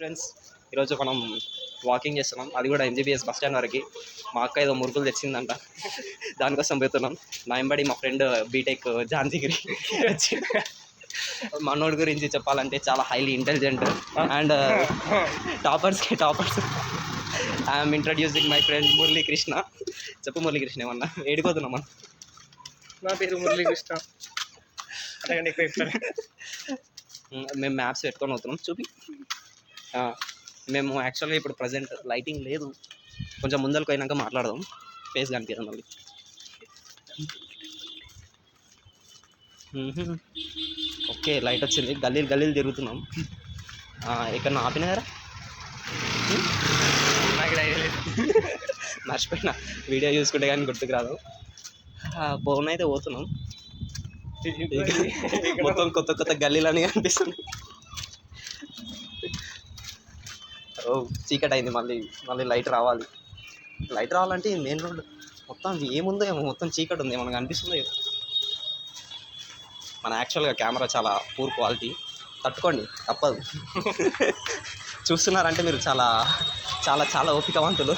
Friends ఈరోజు మనం walking చేస్తున్నాం, అది కూడా ఎంజీబీఎస్ బస్ స్టాండ్ వరకు. మా అక్క ఏదో మురుకులు తెచ్చిందంట, దానికోసం పోతున్నాం. నా వెంబడి మా ఫ్రెండ్ బీటెక్ జాన్సీగిరి వచ్చి మనోడి గురించి చెప్పాలంటే చాలా highly intelligent and toppers I'm introducing my friend Muralikrishna. చెప్పు మురళీకృష్ణ, ఏమన్నా ఏడిపోతున్నాం మనం? నా పేరు మురళీకృష్ణ. మేము మ్యాప్స్ పెట్టుకొని పోతున్నాం. చూపి. మేము యాక్చువల్గా ఇప్పుడు ప్రజెంట్ లైటింగ్ లేదు, కొంచెం ముందరకు పోయినాక మాట్లాడదాం. ఫేస్ కనిపించదు మళ్ళీ. ఓకే, లైట్ వచ్చింది. గల్లీలు తిరుగుతున్నాం. ఇక్కడ ఆపినారా? మర్చిపోయినా, వీడియో చూసుకుంటే కానీ గుర్తుకు రాదు. బోన్ అయితే పోతున్నాం. మొత్తం కొత్త గల్లీలని అనిపిస్తుంది. ఓ చీకటి అయింది. మళ్ళీ లైట్ రావాలంటే మెయిన్ రోడ్ మొత్తం ఏముందో ఏమో, మొత్తం చీకటి ఉంది. మనకు అనిపిస్తుంది. మన యాక్చువల్గా కెమెరా చాలా పూర్ క్వాలిటీ, తట్టుకోండి, తప్పదు. చూస్తున్నారంటే మీరు చాలా చాలా చాలా ఓపికవంతులు.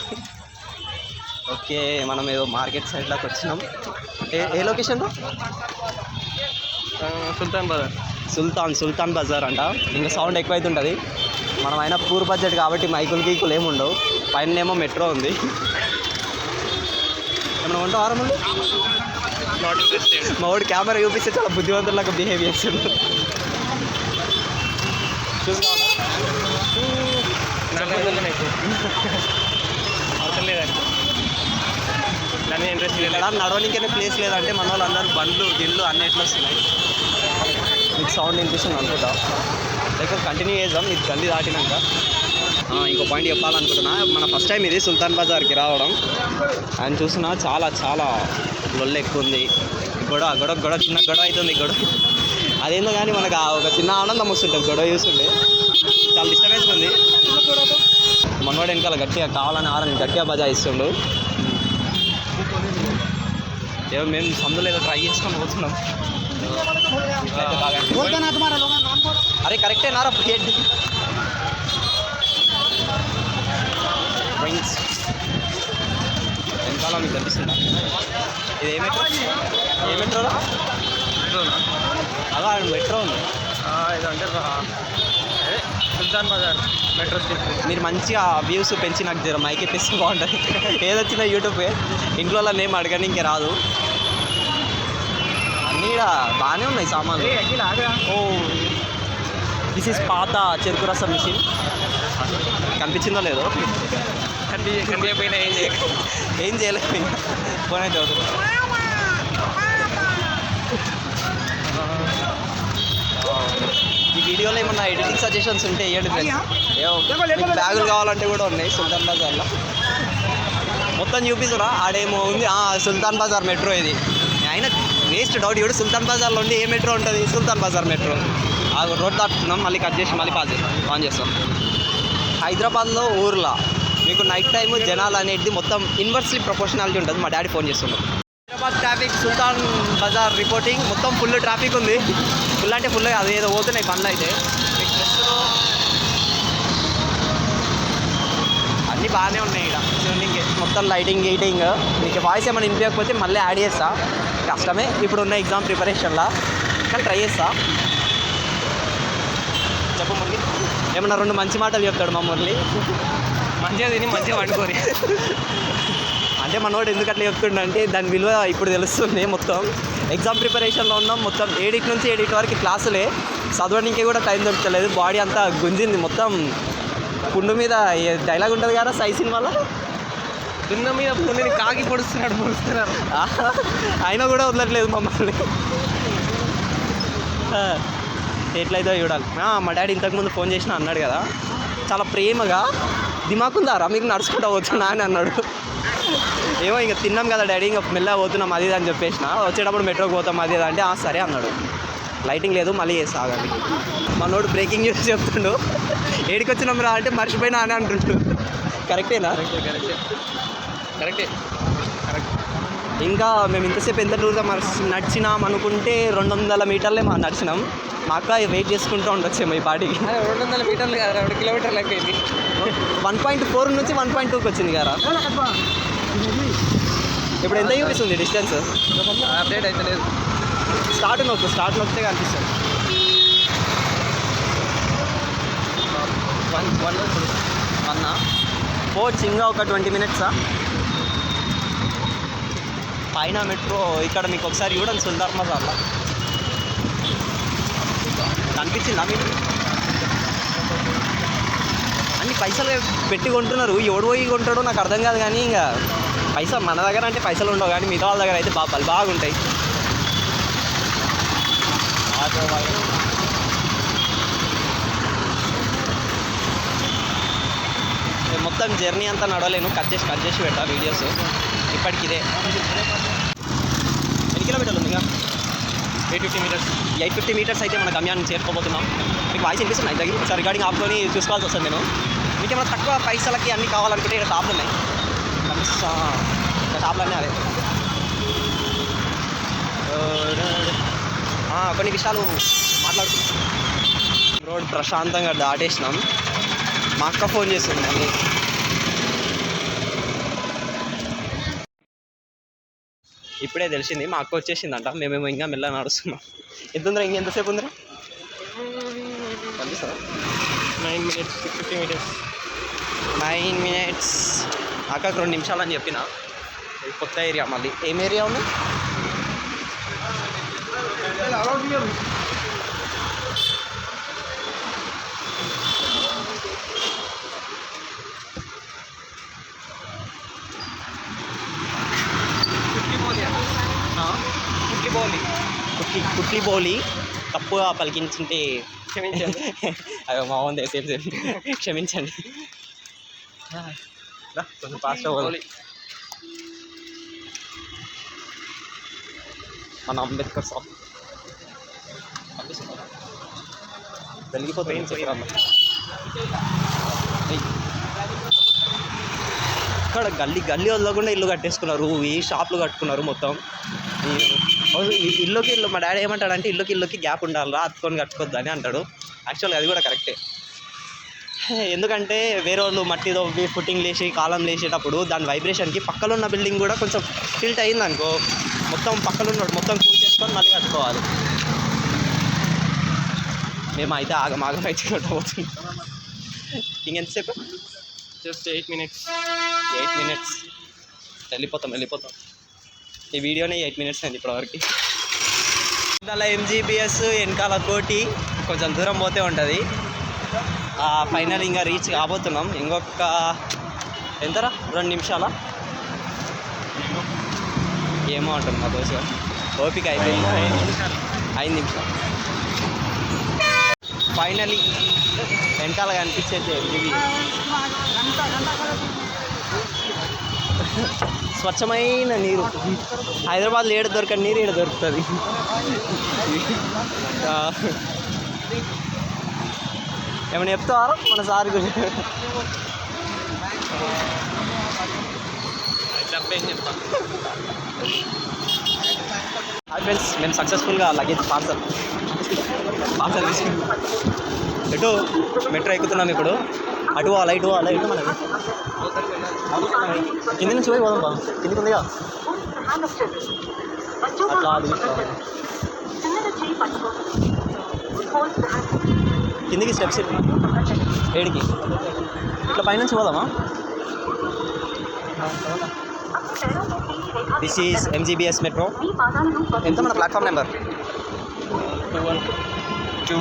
ఓకే, మనం ఏదో మార్కెట్ సైడ్లోకి వచ్చినాం. ఏ లొకేషన్లో? సుల్తాన్ బజార్ అంట. ఇంకా సౌండ్ ఎక్కువైతుంటుంది. మనం అయినా పూర్ బడ్జెట్ కాబట్టి మైకులు ఏముండవు. పైన ఏమో మెట్రో ఉంది. ఏమన్నా ఉంటావు ఆరంభంలో? మా వాడు కెమెరా చూపిస్తే చాలా బుద్ధివంతులకు బిహేవ్ చేస్తుంది. నడవనికైనా ప్లేస్ లేదంటే మన వాళ్ళు అందరూ బండ్లు గిళ్ళు అన్నిట్లో వస్తున్నాయి. మీకు సౌండ్ వినిపిస్తుంది అనుకుంటా. లైక్ కంటిన్యూ చేద్దాం ఇది గల్లీ దాటినాక. ఇంకో పాయింట్ చెప్పాలనుకుంటున్నా. మన ఫస్ట్ టైం ఇది సుల్తాన్ బజార్కి రావడం. ఆయన చూసినా చాలా చాలా లొల్లు ఎక్కువ ఉంది. గొడవ చిన్న గొడవ అవుతుంది. అదేందో కానీ మనకు ఒక చిన్న ఆనందం వస్తుంటుంది గొడవ చూస్తుంటే. చాలా డిస్టర్బెన్స్ ఉంది. మనవాడు వెనకాల గట్టిగా బజాయిస్తుండు. ఏమో మేము సందులో ఏదో ట్రై చేసుకొని పోతున్నాం. అరే కరెక్టే నారా హెడ్ డ్రింక్స్ వెనకాల మీకు కనిపిస్తుందా? ఇది ఏ మెట్రోరా? అలా మెట్రో ఉంది. ఇదంటే సుల్తాన్ బజార్ మెట్రో స్టేషన్. మీరు మంచిగా వ్యూస్ పెంచి నాకు జర మైక్ ఎప్పిస్తే బాగుంటుంది. ఏదొచ్చినా యూట్యూబే. ఇంట్లో నేమ్ అడగని ఇంకే రాదు. అన్నీ బాగానే ఉన్నాయి సామాన్లు. ఓ దిస్ ఈజ్ పాత చెరుకు రసం మిషన్. కనిపించిందో లేదో? కనిపించకపోయినా ఏం చేయలేదు. ఫోన్ అయితే అవుతుంది. ఈ వీడియోలో ఏమన్నా ఎడిటింగ్ సజెషన్స్ ఉంటే ఇవ్వండి ఫ్రెండ్స్. బ్యాగులు కావాలంటే కూడా ఉన్నాయి సుల్తాన్ బజార్లో. మొత్తం చూపిస్తురా. ఆడేమో ఉంది సుల్తాన్ బజార్ మెట్రో. ఇది అయినా వేస్ట్ డౌట్. ఇప్పుడు సుల్తాన్ బజార్లో ఉండి ఏ మెట్రో ఉంటుంది? సుల్తాన్ బజార్ మెట్రో. ఆ రోడ్ దాటుతున్నాం. మళ్ళీ కట్ చేసి మళ్ళీ ఆన్ చేస్తాం. హైదరాబాద్లో ఊర్లో మీకు నైట్ టైము జనాలు అనేది మొత్తం ఇన్వర్స్లీ ప్రపోర్షనాలిటీ ఉంటుంది. మా డాడీ ఫోన్ చేస్తున్నాం. హైదరాబాద్ ట్రాఫిక్ సుల్తాన్ బజార్ రిపోర్టింగ్. మొత్తం ఫుల్ ట్రాఫిక్ ఉంది. ఫుల్ అంటే ఫుల్ అది ఏదో పోతున్నాయి బండ్లు అయితే. అన్నీ బాగానే ఉన్నాయి. ఇక్కడ చూడండి మొత్తం లైటింగ్ గీటింగ్. మీకు వాయిస్ ఏమైనా వినిపించకపోతే మళ్ళీ యాడ్ చేస్తా. కష్టమే ఇప్పుడు ఉన్న ఎగ్జామ్ ప్రిపరేషన్లో, కానీ ట్రై చేస్తా. చెప్పు మురళి, ఏమన్నా రెండు మంచి మాటలు చెప్తాడు మా మురళి. మంచిగా తిని మంచిగా వండుకోరి. అంటే మనోడు ఎందుకు అట్లా చెప్తుండంటే దాని విలువ ఇప్పుడు తెలుస్తుంది. మొత్తం ఎగ్జామ్ ప్రిపరేషన్లో ఉన్నాం. మొత్తం 7 నుంచి 8 వరకు క్లాసులే. చదవడానికి కూడా టైం దొరకలేదు. బాడీ అంతా గుంజింది. మొత్తం పుండు మీద డైలాగ్ ఉంటుంది కదా సై సినిమాలో, దున్న మీద పుండుని కాకి పొడుస్తున్నారు. అయినా కూడా వదలట్లేదు మమ్మల్ని. ఎట్లయితే చూడాలి. మా డాడీ ఇంతకుముందు ఫోన్ చేసినా అన్నాడు కదా, చాలా ప్రేమగా దిమాకుందారా మీకు నడుచుకుంటా పోతున్నా అని అన్నాడు. ఏమో ఇంకా తిన్నాం కదా డాడీ, ఇంకా మెల్లగా పోతున్నాం అది అని చెప్పేసిన. వచ్చేటప్పుడు మెట్రోకి పోతాం అది అంటే సరే అన్నాడు. లైటింగ్ లేదు మళ్ళీ సాగండి. మనోడు బ్రేకింగ్ న్యూస్ చెప్తుండు. ఏడికి వచ్చినాం రా అంటే మర్చిపోయినా అని అంటుండు. కరెక్టేనా? కరెక్టే. ఇంకా మేము ఇంతసేపు ఎంత దూరం నడిచినాం అనుకుంటే 200 మీటర్లే నడిచినాం. మా అక్క వెయిట్ చేసుకుంటూ ఉండొచ్చేమో ఈ పాటికి. 200 మీటర్లు కదా, 2 కిలోమీటర్లు అయిపోయింది. 1.4 నుంచి 1.2కి వచ్చింది కదా. ఇప్పుడు ఎంత చూపిస్తుంది డిస్టెన్స్? అప్డేట్ అయితే లేదు. స్టార్ట్ నొక్కితే కనిపిస్తుంది. 1 పోవచ్చు ఇంకా ఒక 20 మినిట్సా. పైన మెట్రో ఇక్కడ మీకు ఒకసారి చూడండి, సుల్తాన్ బజార్లో కనిపించిందా మీకు? అన్ని పైసలు పెట్టి కొంటున్నారు. ఎవడు పోయి కొంటాడో నాకు అర్థం కాదు. కానీ ఇంకా పైసలు మన దగ్గర అంటే పైసలు ఉండవు, కానీ మిగతా వాళ్ళ దగ్గర అయితే బాగుంటాయి. మొత్తం జర్నీ అంతా నడవలేను, కట్ చేసి పెట్టా వీడియోస్. ఇప్పటికి ఇదే 8 కిలోమీటర్లు ఉంది. ఇంకా 850 మీటర్స్ అయితే మన గమ్యాన్ని చేరుకోబోతున్నాం. మీకు వాయిస్ వినిపిస్తున్నాయి దగ్గర. ఒకసారి రికార్డింగ్ ఆపుకొని చూసుకోవాల్సి వస్తుంది నేను. మీకు ఏమైనా తక్కువ పైసలకి అన్నీ కావాలనుకుంటే ఇక్కడ షాపులు ఉన్నాయి. షాపులన్నీ అదే. కొన్ని విషయాలు మాట్లాడుతున్నాం. రోడ్ ప్రశాంతంగా దాటేసినాం. మా అక్క ఫోన్ చేస్తుంది మళ్ళీ. ఇప్పుడే తెలిసింది మా అక్క వచ్చేసిందంట. మేమేమో ఇంకా మెల్ల నడుస్తున్నాం. ఎంత ఉందిరా? ఎంతసేపు ఉందిరా? 9 minutes 50 meters. 9 minutes. అక్కకు 2 నిమిషాలు అని చెప్పిన. ఇది కొత్త ఏరియా. మళ్ళీ ఏం ఏరియా ఉంది? కుట్లిబోలి. తప్పుగా పలికించుంటే క్షమించండి. అయ్యో బాగుంది. సేమ్ క్షమించండి. కొంచెం ఫాస్ట్ అవ్వాలి. మన అంబేద్కర్ షాప్ వెలిగిపోతుంది. ఇక్కడ గల్లీ వదలకుండా ఇల్లు కట్టేసుకున్నారు. ఈ షాపులు కట్టుకున్నారు మొత్తం. ఇల్లుకి మా డాడీ ఏమంటాడంటే ఇల్లుకి గ్యాప్ ఉండాలి, అతుకొని కట్టుకోవద్దు అని అంటాడు. యాక్చువల్గా అది కూడా కరెక్టే. ఎందుకంటే వేరే వాళ్ళు మట్టి తవ్వి ఫుట్టింగ్ లేచి కాలం లేచేటప్పుడు దాని వైబ్రేషన్కి పక్కలో ఉన్న బిల్డింగ్ కూడా కొంచెం టిల్ట్ అయింది అనుకో, మొత్తం పక్కలో ఉన్నాడు మొత్తం కూల్ చేసుకొని మళ్ళీ కట్టుకోవాలి. మేమైతే ఆగం అయితే కట్టబోతుంది. ఇంకెంతసేపు? Just 8 minutes. 8 minutes. వెళ్ళిపోతాం. ఈ వీడియోనే 8 minutes అయింది ఇప్పటివరకు. ఇందులో MGBS వెనకాల కోటి కొంచెం దూరం పోతే ఉంటుంది. ఫైనల్ ఇంకా రీచ్ కాబోతున్నాం. ఇంకొక ఎంతరా 2 నిమిషాలా ఏమో అంటుంది మా దోశ. ఓపిక అయిపోయింది. 5 నిమిషాలు. ఫైనలీ వెనకాల కనిపించేది ఇది స్వచ్ఛమైన నీరు. హైదరాబాద్లో ఏడు దొరకని నీరు ఏడు దొరుకుతుంది. ఏమైనా చెప్తావారా మన సార్ గురించి? హాయ్ ఫ్రెండ్స్, మేము సక్సెస్ఫుల్గా లగేజ్ పార్సల్ తీసుకున్నాం. ఎటు మెట్రో ఎక్కుతున్నాం ఇప్పుడు. అటు పోవాలా ఇటు పోవాలా? ఇటు మనకి కింది నుంచి పోయి పోదాం. కిందికి ఉందిగా అట్లా కిందికి స్టెప్స్ ఏడికి ఇట్లా పైనుంచి పోదామా? This is MGBS metro. ఎంత మన ప్లాట్ఫామ్ నెంబర్? 2.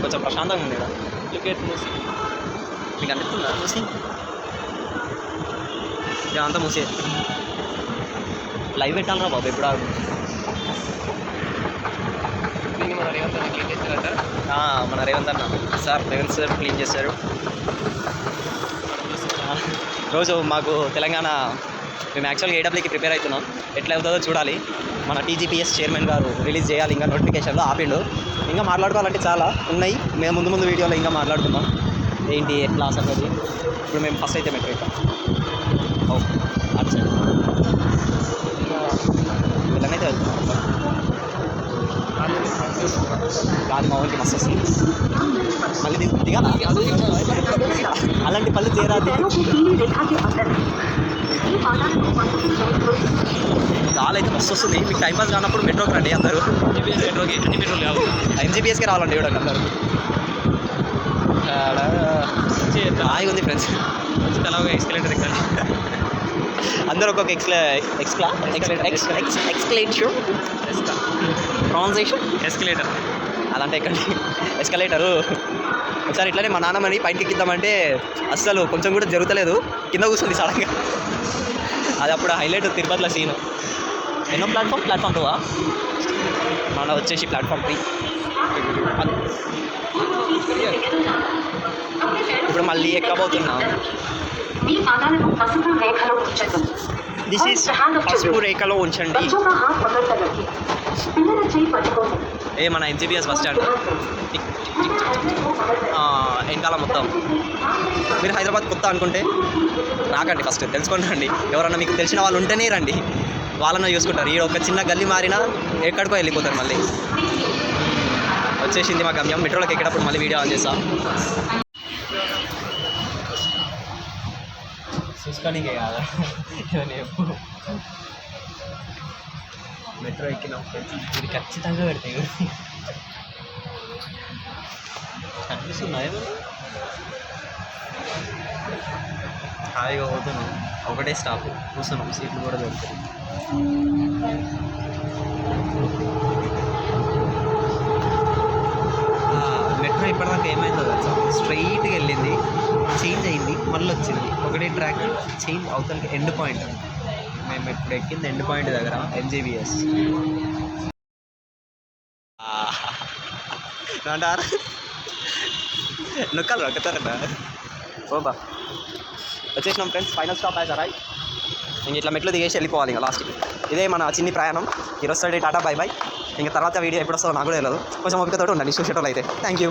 కొంచెం ప్రశాంతంగా ఉంది. టికెట్ మూసి మీకు అనిపిస్తుందా? మూసి ఇదంతా మూసే. లైవ్ పెట్టాలరా బాబు ఎప్పుడు ఆగు. దీన్ని మన రేవంత్ అన్న క్లీన్ చేస్తారట. మన రేవంత్ అన్న రేవంత్ సార్ క్లీన్ చేశారు. రోజు మాకు తెలంగాణ మేము యాక్చువల్గా AWకి ప్రిపేర్ అవుతున్నాం. ఎట్లా అవుతుందో చూడాలి. మన TGPS చైర్మన్ గారు రిలీజ్ చేయాలి. ఇంకా నోటిఫికేషన్లో ఆపిండు. ఇంకా మాట్లాడుకోవాలంటే చాలా ఉన్నాయి. మేము ముందు వీడియోలో ఇంకా మాట్లాడుకుందాం. ఏంటి ఎట్లా సంగతి. ఇప్పుడు మేము ఫస్ట్ అయితే మెట్రో ఎక్కాం. ఓకే అటు సైడ్ వీళ్ళనైతే వెళ్తున్నాం. గాలి మా ఊరికి మస్తు వస్తుంది. మళ్ళీ దిగాలా అలాంటి పళ్ళు చేరాదు. గాలి అయితే మస్తు వస్తుంది. మీకు టైంపాస్ కానప్పుడు మెట్రోకి రండి అందరూ. మెట్రోకి అన్ని మెట్రోలు కావు, ఎంజీబీఎస్కి రావాలండి చూడండి అందరూ. హాయిగా ఉంది ఫ్రెండ్స్. అలాగే ఎక్స్కలేటర్ ఎక్కాలి. అందరూ ఒక్కొక్క ఎక్స్కలేటర్ ప్రొనౌన్సియేషన్ ఎస్కలేటర్ అదంటే ఎక్కండి ఎస్కలేటరు. ఒకసారి ఇట్లానే మా నాన్నమ్మని పైకి ఎక్కిద్దామంటే అస్సలు కొంచెం కూడా జరుగుతలేదు, కింద కూర్చుంది సడన్గా. అది అప్పుడు హైలైట్ తిరుపతిలో సీన్. ఎన్నో ప్లాట్ఫామ్ 2 మన వచ్చేసి ప్లాట్ఫామ్ 3. ఇప్పుడు మళ్ళీ ఎక్కబోతున్నాం. దిస్ ఈస్ పసుపు రేఖలో ఉంచండి. ఏ మన ఎంజీబీఎస్ బస్ స్టాండ్ వెనకాల మొత్తం. మీరు హైదరాబాద్ కొత్త అనుకుంటే రాకండి, ఫస్ట్ తెలుసుకోండి రండి. ఎవరన్నా మీకు తెలిసిన వాళ్ళు ఉంటేనే రండి, వాళ్ళని చూసుకుంటారు. ఈ ఒక చిన్న గల్లీ మారినా ఎక్కడికో వెళ్ళిపోతారు. మళ్ళీ వచ్చేసింది మా గమ్యం. మెట్రోలోకి ఎక్కేటప్పుడు మళ్ళీ వీడియో ఆన్ చేస్తాం. చూసుకోనికే కాదా మెట్రో ఎక్కినాం ఫ్రెండ్స్. ఇది ఖచ్చితంగా పెడతాయి. కనిపిస్తున్నాయి హాయిగా పోతున్నాం. ఒకటే స్టాప్ కూర్చున్నాం, సీట్లు కూడా దొరుకుతాయి. మెట్రో ఇప్పటిదాకా ఏమైందో తెలుసా, స్ట్రైట్గా వెళ్ళింది, చేంజ్ అయింది, మళ్ళీ వచ్చింది. ఒకటే ట్రాక్ చేంజ్ అవతలకి ఎండ్ పాయింట్. మేము ఇప్పుడు ఎక్కింది ఎండ్ పాయింట్ దగ్గర ఎంజీబీఎస్ అంటారా. నొక్కాలి రొక్కుతారన్నా. ఓబా వచ్చేసినాం ఫ్రెండ్స్. ఫైనల్ స్టాప్ అయితే రైట్. ఇంక ఇట్లా మెట్లు దిగేసి వెళ్ళిపోవాలి ఇంకా లాస్ట్కి. ఇదే మన చిన్ని ప్రయాణం. ఈరోజు సైడ్ టాటా బై బై. ఇంకా తర్వాత వీడియో ఎప్పుడు వస్తుందో నాకు కూడా తెలియదు. కొంచెం ఓపికతో ఉండండి చూసేటోళ్ళు అయితే. Thank you.